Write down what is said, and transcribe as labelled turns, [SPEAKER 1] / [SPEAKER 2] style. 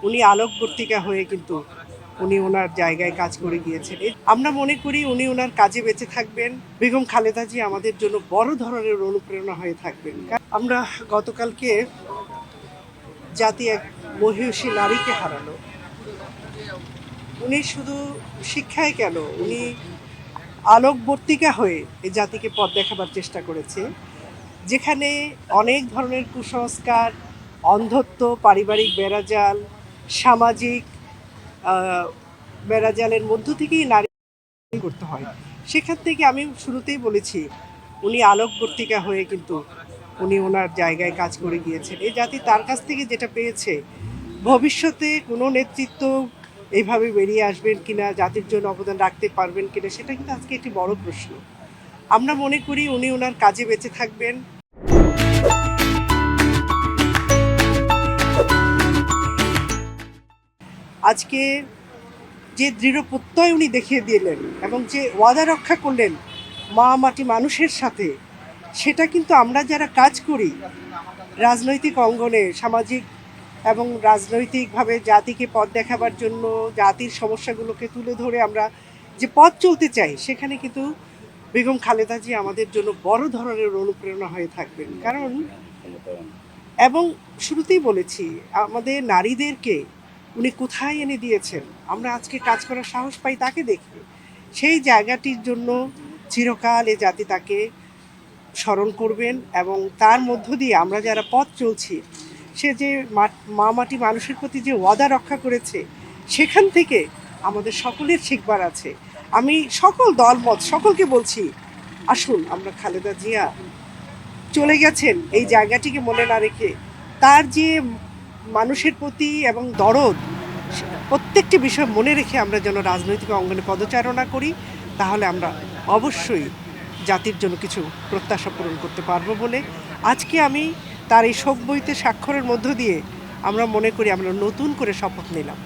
[SPEAKER 1] উনি আলোকবর্তিকা হয়ে কিন্তু উনি ওনার জায়গায় কাজ করে গিয়েছেন। আমরা মনে করি উনি ওনার কাজে বেঁচে থাকবেন। বেগম খালেদা জি আমাদের জন্য বড় ধরনের অনুপ্রেরণা হয়ে থাকবেন। আমরা গতকালকে জাতি এক মহিষী নারীকে হারালো। উনি শুধু শিক্ষায় কেন, উনি আলোকবর্তিকা হয়ে এই জাতিকে পথ দেখাবার চেষ্টা করেছে, যেখানে অনেক ধরনের কুসংস্কার, অন্ধত্ব, পারিবারিক বেড়াজাল, সামাজিক বেড়াজালের মধ্য থেকেই নারী করতে হয়। সেখান থেকে আমি শুরুতেই বলেছি উনি আলোকবর্তিকা হয়ে কিন্তু উনি ওনার জায়গায় কাজ করে গিয়েছেন। এই জাতি তার কাছ থেকে যেটা পেয়েছে, ভবিষ্যতে কোনো নেতৃত্ব এইভাবে বেরিয়ে আসবেন কিনা, জাতির জন্য অবদান রাখতে পারবেন কিনা, সেটা কিন্তু আজকে একটি বড় প্রশ্ন। আমরা মনে করি উনি ওনার কাজে বেঁচে থাকবেন। আজকে যে দৃঢ় প্রত্যয় উনি দেখিয়ে দিলেন এবং যে ওয়াদা রক্ষা করলেন মা মাটি মানুষের সাথে, সেটা কিন্তু আমরা যারা কাজ করি রাজনৈতিক অঙ্গনে, সামাজিক এবং রাজনৈতিকভাবে জাতিকে পথ দেখাবার জন্য, জাতির সমস্যাগুলোকে তুলে ধরে আমরা যে পথ চলতে চাই, সেখানে কিন্তু বেগম খালেদা জি আমাদের জন্য বড় ধরনের অনুপ্রেরণা হয়ে থাকবেন। কারণ এবং শুরুতেই বলেছি, আমাদের নারীদেরকে উনি কোথায় এনে দিয়েছেন, আমরা আজকে কাজ করার সাহস পাই তাকে দেখে। সেই জায়গাটির জন্য চিরকাল এ জাতি তাকে স্মরণ করবেন এবং তার মধ্য দিয়ে আমরা যারা পথ চলছি, সে যে মা মাটি মানুষের প্রতি যে ওয়াদা রক্ষা করেছে, সেখান থেকে আমাদের সকলের শিখবার আছে। আমি সকল দলমত সকলকে বলছি, আসুন আমরা খালেদা জিয়া চলে গেছেন এই জায়গাটিকে মনে না রেখে তার যে মানুষের প্রতি এবং দরদ, প্রত্যেকটি বিষয় মনে রেখে আমরা যেন রাজনৈতিক অঙ্গনে পদচারণা করি, তাহলে আমরা অবশ্যই জাতির জন্য কিছু প্রত্যাশা পূরণ করতে পারবো বলে আজকে আমি তার এই শোক বইতে স্বাক্ষরের মধ্য দিয়ে আমরা মনে করি আমরা নতুন করে শপথ নিলাম।